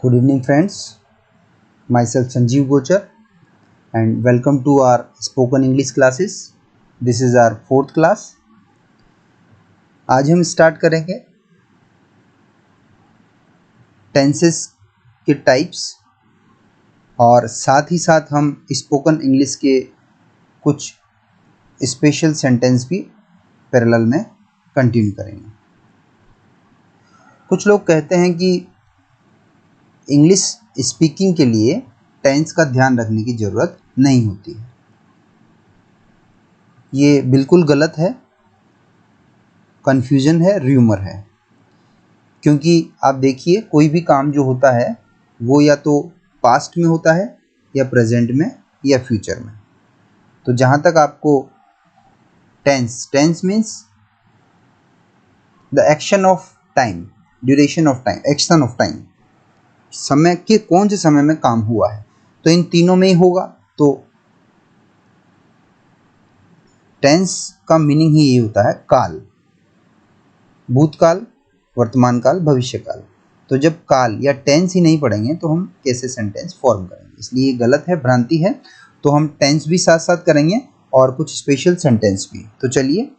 Good evening, friends. Myself Sanjeev Gochar, and welcome to our spoken English classes. This is our fourth class. आज हम start करेंगे tenses के types और साथ ही साथ हम स्पोकन इंग्लिश के कुछ स्पेशल सेंटेंस भी पैरेलल में कंटिन्यू करेंगे। कुछ लोग कहते हैं कि इंग्लिश स्पीकिंग के लिए टेंस का ध्यान रखने की ज़रूरत नहीं होती है। ये बिल्कुल गलत है, कन्फ्यूजन है, र्यूमर है। क्योंकि आप देखिए, कोई भी काम जो होता है वो या तो पास्ट में होता है या प्रेजेंट में या फ्यूचर में। तो जहाँ तक आपको tense means the action of time, duration of time, action of time, समय के कौन से समय में काम हुआ है, तो इन तीनों में ही होगा। तो टेंस का मीनिंग ही ये होता है काल, भूतकाल, वर्तमान काल, भविष्य काल। तो जब काल या टेंस ही नहीं पढ़ेंगे तो हम कैसे सेंटेंस फॉर्म करेंगे? इसलिए ये गलत है, भ्रांति है। तो हम टेंस भी साथ साथ करेंगे और कुछ स्पेशल सेंटेंस भी। तो चलिए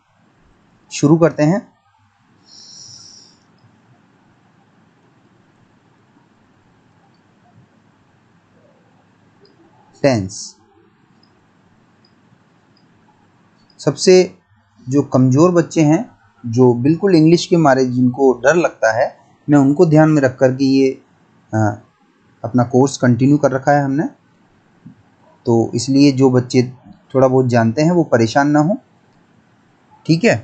शुरू करते हैं। टेंस सबसे जो कमज़ोर बच्चे हैं, जो बिल्कुल इंग्लिश के मारे जिनको डर लगता है, मैं उनको ध्यान में रख कर के ये अपना कोर्स कंटिन्यू कर रखा है हमने। तो इसलिए जो बच्चे थोड़ा बहुत जानते हैं वो परेशान ना हो, ठीक है।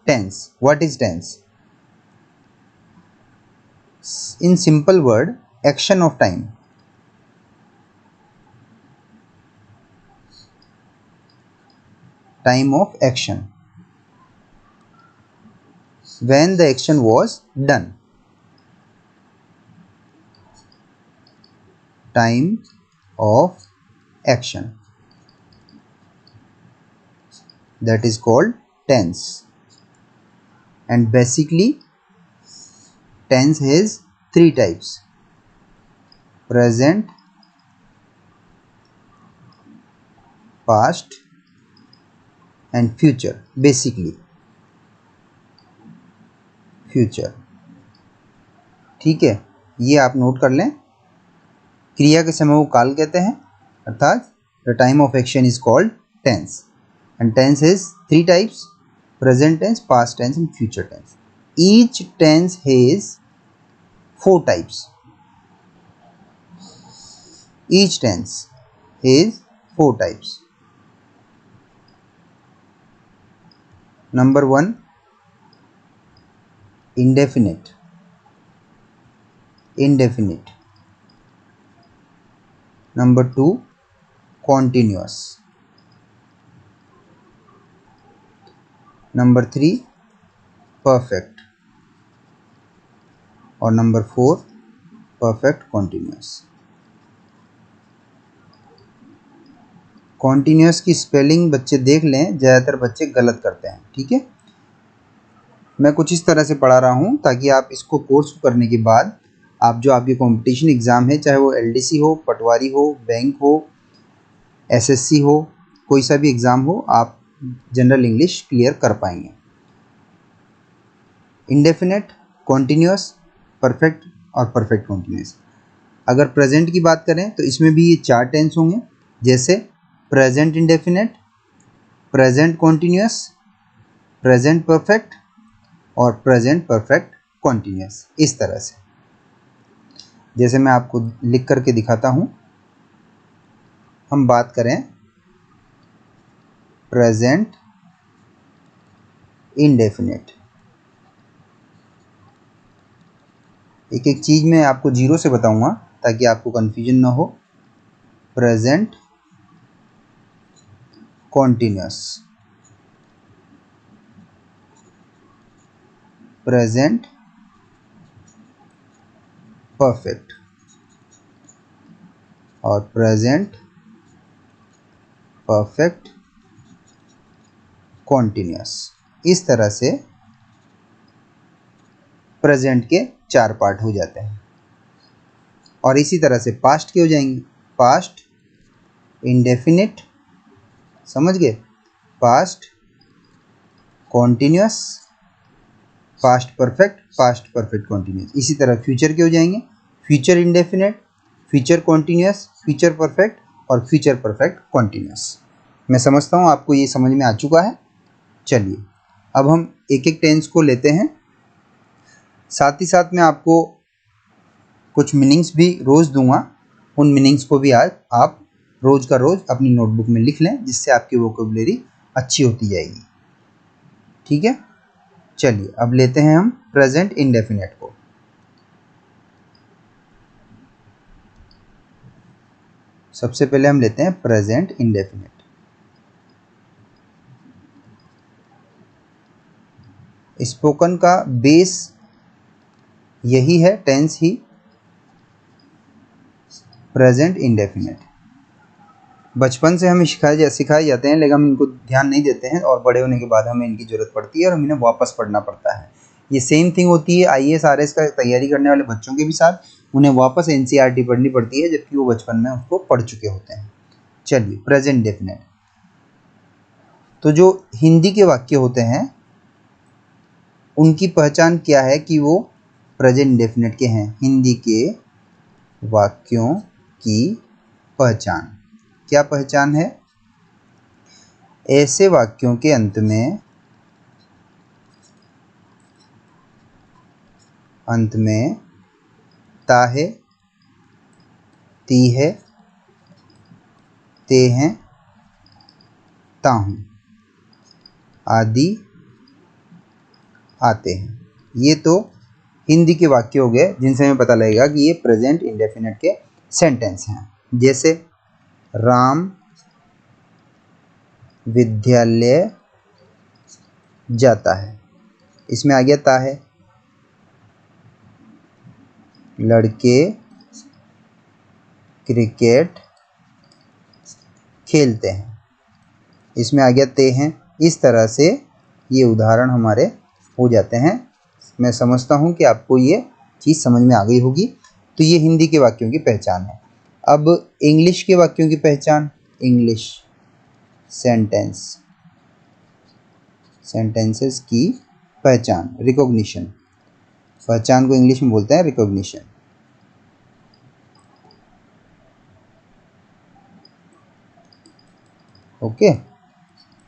Tense, what is tense? In simple word, action of time. Time of action, when the action was done. Time of action, that is called tense. And basically tense has three types: present, past and future. Basically future, ठीक है। ये आप note कर लें। क्रिया के समय वो काल कहते हैं, अर्थात the time of action is called tense. And tense has three types: present tense, past tense and future tense. Each tense has four types. Each tense has four types. Number one, indefinite. Indefinite. Number two, continuous. Number three, perfect. और number four, perfect continuous. Continuous की spelling बच्चे देख लें, ज़्यादातर बच्चे गलत करते हैं, ठीक है। मैं कुछ इस तरह से पढ़ा रहा हूँ ताकि आप इसको कोर्स करने के बाद आप जो आपके कंपटीशन एग्ज़ाम है, चाहे वो एलडीसी हो, पटवारी हो, बैंक हो, एसएससी हो, कोई सा भी एग्ज़ाम हो, आप जनरल इंग्लिश क्लियर कर पाएंगे। इंडेफिनेट, कॉन्टिन्यूस, परफेक्ट और परफेक्ट कॉन्टिन्यूस। अगर प्रेजेंट की बात करें तो इसमें भी ये चार टेंस होंगे, जैसे present indefinite, present continuous, present perfect और प्रेजेंट परफेक्ट कॉन्टिन्यूस। इस तरह से, जैसे मैं आपको लिख करके दिखाता हूँ। हम बात करें प्रेजेंट इंडेफिनेट, एक एक चीज़ मैं आपको जीरो से बताऊंगा ताकि आपको कन्फ्यूजन ना हो। प्रेजेंट कॉन्टिन्यूस, प्रेजेंट परफेक्ट और प्रेजेंट परफेक्ट कॉन्टिन्यूस। इस तरह से प्रेजेंट के चार पार्ट हो जाते हैं। और इसी तरह से पास्ट के हो जाएंगे, पास्ट इंडेफिनिट, समझ गए, past continuous, past perfect continuous. इसी तरह फ्यूचर के हो जाएंगे, future indefinite, future continuous, future perfect और फ्यूचर परफेक्ट कॉन्टिन्यूस। मैं समझता हूँ आपको ये समझ में आ चुका है। चलिए अब हम एक एक टेंस को लेते हैं, साथ ही साथ मैं आपको कुछ मीनिंग्स भी रोज़ दूंगा, उन मीनिंग्स को भी आज आप रोज़ का रोज़ अपनी नोटबुक में लिख लें, जिससे आपकी वोकेबुलरी अच्छी होती जाएगी। ठीक है, चलिए अब लेते हैं हम प्रेजेंट इंडेफिनिट को। सबसे पहले हम लेते हैं प्रेजेंट इंडेफिनिट। स्पोकन का बेस यही है, टेंस ही, प्रेजेंट इंडेफिनिट। बचपन से हमें सिखाए जाते हैं, लेकिन हम इनको ध्यान नहीं देते हैं और बड़े होने के बाद हमें इनकी ज़रूरत पड़ती है और हमें इन्हें वापस पढ़ना पड़ता है। ये सेम थिंग होती है IAS RS का तैयारी करने वाले बच्चों के भी साथ, उन्हें वापस NCERT पढ़नी पड़ती है, जबकि वो बचपन में उसको पढ़ चुके होते हैं। चलिए प्रेजेंट इंडेफिनिट, तो जो हिंदी के वाक्य होते हैं उनकी पहचान क्या है कि वो प्रेजेंट इंडेफिनिट के हैं। हिंदी के वाक्यों की पहचान, क्या पहचान है? ऐसे वाक्यों के अंत में ता है, ती है, ते हैं, ताहूं आदि आते हैं। ये तो हिंदी के वाक्य हो गए जिनसे हमें पता लगेगा कि ये प्रेजेंट इंडेफिनिट के सेंटेंस हैं। जैसे राम विद्यालय जाता है, इसमें आ गया ता है। लड़के क्रिकेट खेलते हैं, इसमें आ गया ते हैं। इस तरह से ये उदाहरण हमारे हो जाते हैं। मैं समझता हूँ कि आपको ये चीज़ समझ में आ गई होगी। तो ये हिंदी के वाक्यों की पहचान है। अब इंग्लिश के वाक्यों की पहचान, इंग्लिश सेंटेंसेस की पहचान, रिकॉग्निशन। पहचान को इंग्लिश में बोलते हैं रिकॉग्निशन। ओके,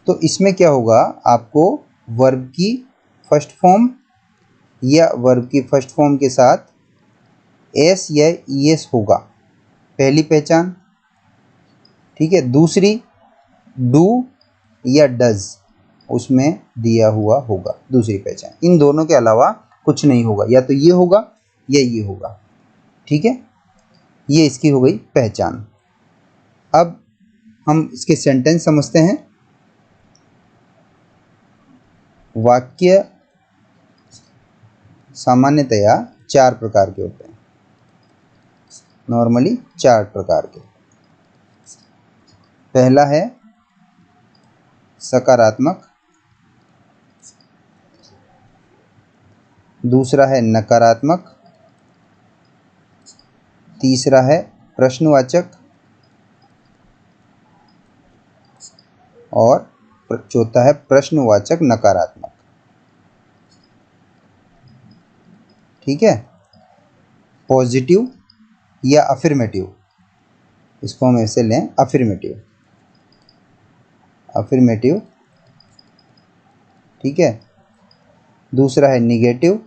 तो इसमें क्या होगा, आपको वर्ब की फर्स्ट फॉर्म या वर्ब की फर्स्ट फॉर्म के साथ एस या ईएस होगा, पहली पहचान। ठीक है, दूसरी डू या डज उसमें दिया हुआ होगा, दूसरी पहचान। इन दोनों के अलावा कुछ नहीं होगा, या तो ये होगा या ये होगा। ठीक है, ये इसकी हो गई पहचान। अब हम इसके सेंटेंस समझते हैं। वाक्य सामान्यतया 4 प्रकार के होते हैं, नॉर्मली 4 प्रकार के। पहला है सकारात्मक, दूसरा है नकारात्मक, तीसरा है प्रश्नवाचक और चौथा है प्रश्नवाचक नकारात्मक। ठीक है, पॉजिटिव या अफर्मेटिव, इसको हम ऐसे लें, अफर्मेटिव। ठीक है, दूसरा है निगेटिव,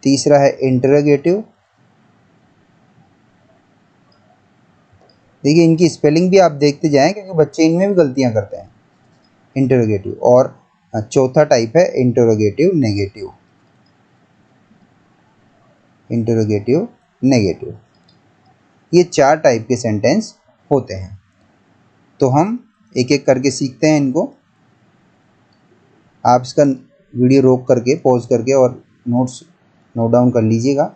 तीसरा है इंटरोगेटिव। देखिए इनकी स्पेलिंग भी आप देखते जाएं, क्योंकि बच्चे इनमें भी गलतियां करते हैं। इंटरोगेटिव, और चौथा टाइप है इंटरोगेटिव नेगेटिव। ये 4 टाइप के सेंटेंस होते हैं। तो हम एक एक करके सीखते हैं इनको। आप इसका वीडियो रोक करके, पॉज करके और नोट डाउन कर लीजिएगा।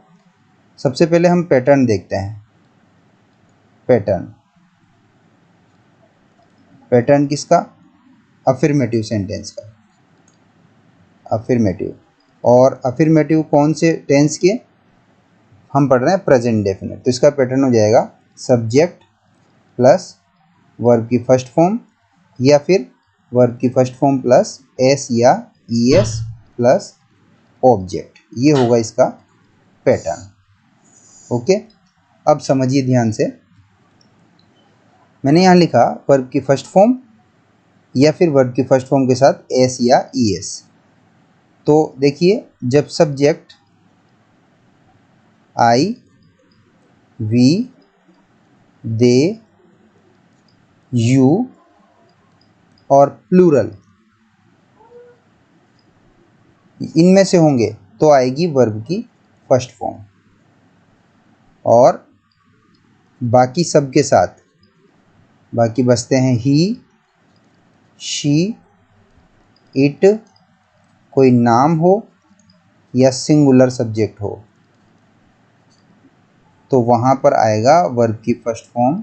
सबसे पहले हम पैटर्न देखते हैं। पैटर्न किसका? अफर्मेटिव सेंटेंस का। अफर्मेटिव और अफर्मेटिव कौन से टेंस के, हम पढ़ रहे हैं प्रेजेंट इंडेफिनिट। तो इसका पैटर्न हो जाएगा सब्जेक्ट प्लस वर्ब की फर्स्ट फॉर्म, या फिर वर्ब की फर्स्ट फॉर्म प्लस एस या ईएस प्लस ऑब्जेक्ट। ये होगा इसका पैटर्न। ओके, अब समझिए ध्यान से। मैंने यहाँ लिखा वर्ब की फर्स्ट फॉर्म या फिर वर्ब की फर्स्ट फॉर्म के साथ एस या ईएस। तो देखिए, जब subject I, we, they, you और प्लूरल इनमें से होंगे तो आएगी वर्ब की फर्स्ट फॉर्म, और बाकी सब के साथ बाकी बचते हैं ही, शी, इट, कोई नाम हो या सिंगुलर सब्जेक्ट हो तो वहां पर आएगा वर्ब की फर्स्ट फॉर्म,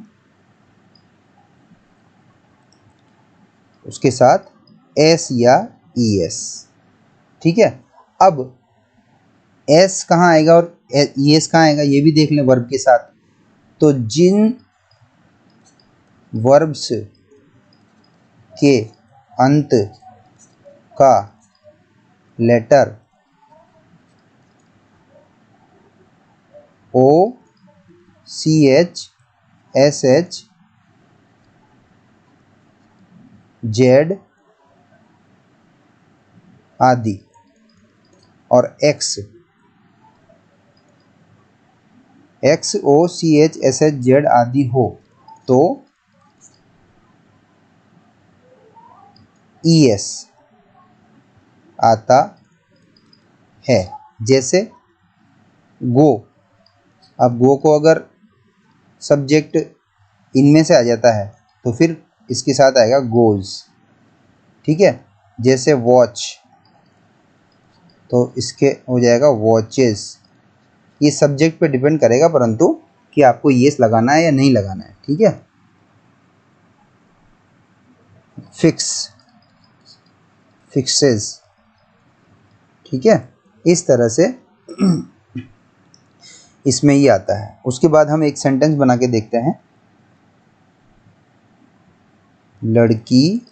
उसके साथ एस या ईएस। ठीक है, अब एस कहाँ आएगा और ईएस कहाँ आएगा ये भी देख लें वर्ब के साथ। तो जिन वर्ब्स के अंत का letter O, C H, S H, Z आदि और X, X, O, C H, S H, Z आदि हो तो ईएस आता है। जैसे गो, अब गो को अगर सब्जेक्ट इनमें से आ जाता है तो फिर इसके साथ आएगा गोज। ठीक है, जैसे वॉच तो इसके हो जाएगा वॉचेस। ये सब्जेक्ट पे डिपेंड करेगा परंतु कि आपको येस लगाना है या नहीं लगाना है। ठीक है, फिक्स, फिक्सेस। ठीक है, इस तरह से इसमें ये आता है। उसके बाद हम एक सेंटेंस बना के देखते हैं। लड़की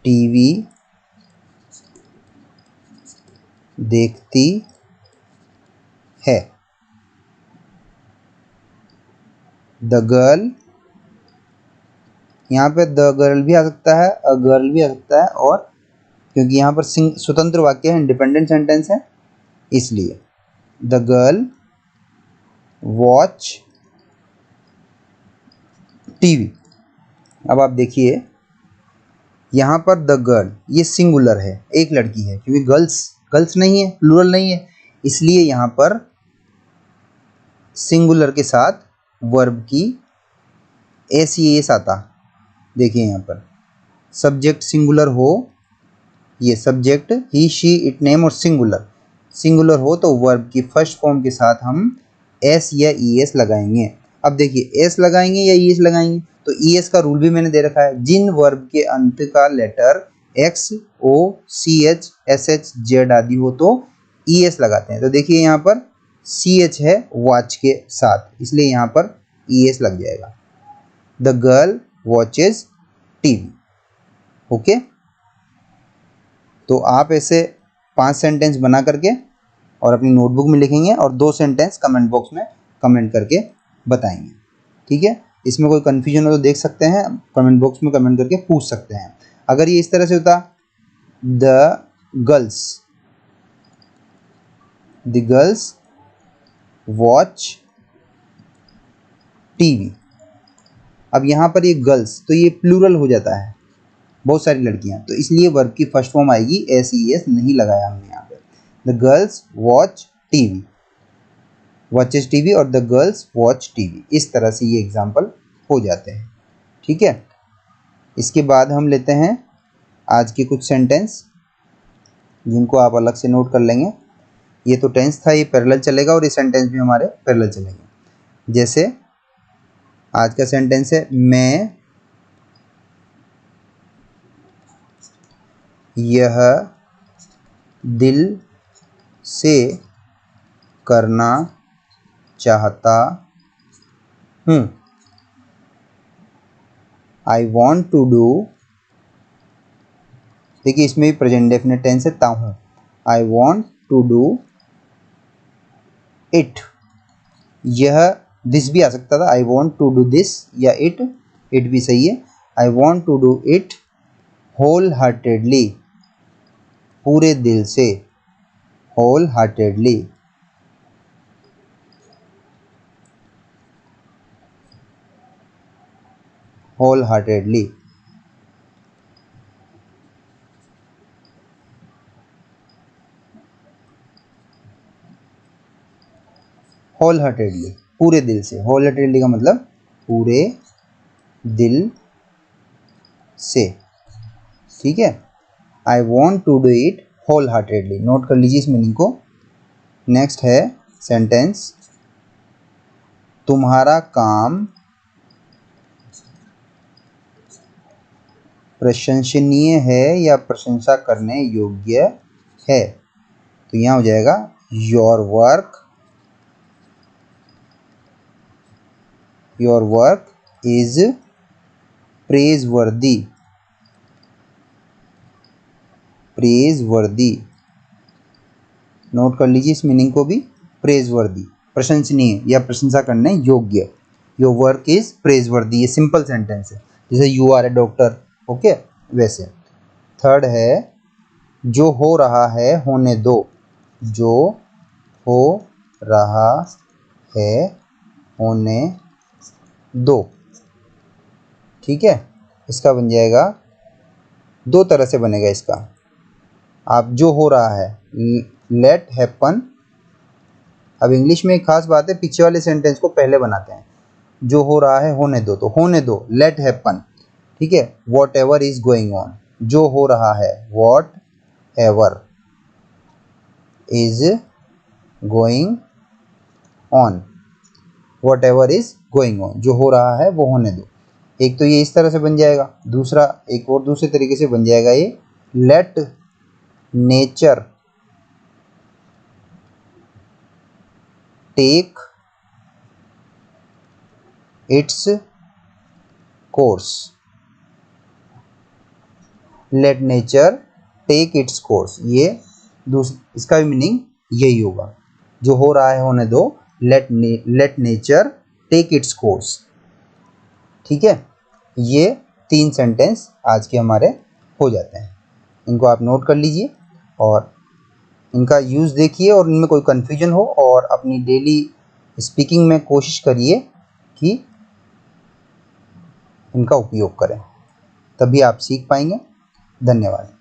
टीवी देखती है। द गर्ल, यहाँ पे द गर्ल भी आ सकता है, अ गर्ल भी आ सकता है, और क्योंकि यहाँ पर स्वतंत्र वाक्य है, इंडिपेंडेंट सेंटेंस है, इसलिए द गर्ल वॉच टीवी। अब आप देखिए यहाँ पर द गर्ल ये सिंगुलर है, एक लड़की है, क्योंकि गर्ल्स गर्ल्स नहीं है, प्लूरल नहीं है, इसलिए यहाँ पर सिंगुलर के साथ वर्ब की एस ई एस आता। देखिए यहाँ पर सब्जेक्ट सिंगुलर हो, ये subject he, she, it, name और सिंगुलर, सिंगुलर हो तो वर्ब की फर्स्ट फॉर्म के साथ हम एस या ई एस लगाएंगे। अब देखिए एस लगाएंगे या ई एस लगाएंगे, तो ई एस का रूल भी मैंने दे रखा है। जिन वर्ब के अंत का letter X, O, C H, S H, Z आदि हो तो ई एस लगाते हैं। तो देखिए यहाँ पर सी एच है वॉच के साथ, इसलिए यहाँ पर ई एस लग जाएगा। The girl watches TV. Okay, तो आप ऐसे 5 सेंटेंस बना करके और अपनी नोटबुक में लिखेंगे और 2 सेंटेंस कमेंट बॉक्स में कमेंट करके बताएंगे। ठीक है, इसमें कोई कन्फ्यूजन हो तो देख सकते हैं, कमेंट बॉक्स में कमेंट करके पूछ सकते हैं। अगर ये इस तरह से होता द गर्ल्स वॉच टीवी। अब यहाँ पर ये गर्ल्स तो ये प्लूरल हो जाता है, बहुत सारी लड़कियां, तो इसलिए वर्ब की फर्स्ट फॉर्म आएगी एस ई एस नहीं लगाया हमने यहाँ पे। The girls watch TV, watches TV और द गर्ल्स वॉच टीवी, इस तरह से ये एग्जाम्पल हो जाते हैं। ठीक है, इसके बाद हम लेते हैं आज के कुछ सेंटेंस जिनको आप अलग से नोट कर लेंगे। ये तो टेंस था, ये पैरेलल चलेगा और ये सेंटेंस भी हमारे पैरेलल चलेंगे। जैसे आज का सेंटेंस है, मैं यह दिल से करना चाहता हूँ। आई वॉन्ट टू डू, देखिए इसमें भी प्रेजेंट डेफिनेट टेंस है, हूँ। I want to do it, यह दिस भी आ सकता था, I want to do this या इट भी सही है। I want to do it wholeheartedly, पूरे दिल से, wholeheartedly. Wholeheartedly, wholeheartedly, पूरे दिल से। होल हार्टेडली का मतलब पूरे दिल से, ठीक है। I want to do it wholeheartedly, note कर लीजिए इस मीनिंग को। नेक्स्ट है सेंटेंस, तुम्हारा काम प्रशंसनीय है या प्रशंसा करने योग्य है, तो यहाँ हो जाएगा योर वर्क इज प्रेज वर्दी, नोट कर लीजिए इस मीनिंग को भी। प्रेज वर्दी, प्रशंसनीय या प्रशंसा करने योग्य। योर वर्क इज प्रेज वर्दी, ये सिंपल सेंटेंस है, जैसे you are a doctor, okay, वैसे। थर्ड है, जो हो रहा है होने दो, जो हो रहा है होने दो, ठीक है। इसका बन जाएगा, दो तरह से बनेगा इसका। आप जो हो रहा है लेट हैपन, अब इंग्लिश में एक खास बात है, पीछे वाले सेंटेंस को पहले बनाते हैं। जो हो रहा है होने दो, तो होने दो, लेट हैपन, ठीक है। What ever is going on, जो हो रहा है, what ever is going on, what ever is going on, जो हो रहा है वो होने दो। एक तो ये इस तरह से बन जाएगा, दूसरा एक और दूसरे तरीके से बन जाएगा ये, let nature take its course, let nature take its course, ये इसका भी मीनिंग यही होगा, जो हो रहा है होने दो, let nature take its course, ठीक है। ये 3 सेंटेंस आज के हमारे हो जाते हैं, इनको आप नोट कर लीजिए और इनका यूज़ देखिए, और इनमें कोई कन्फ्यूजन हो और अपनी डेली स्पीकिंग में कोशिश करिए कि इनका उपयोग करें, तभी आप सीख पाएंगे। धन्यवाद।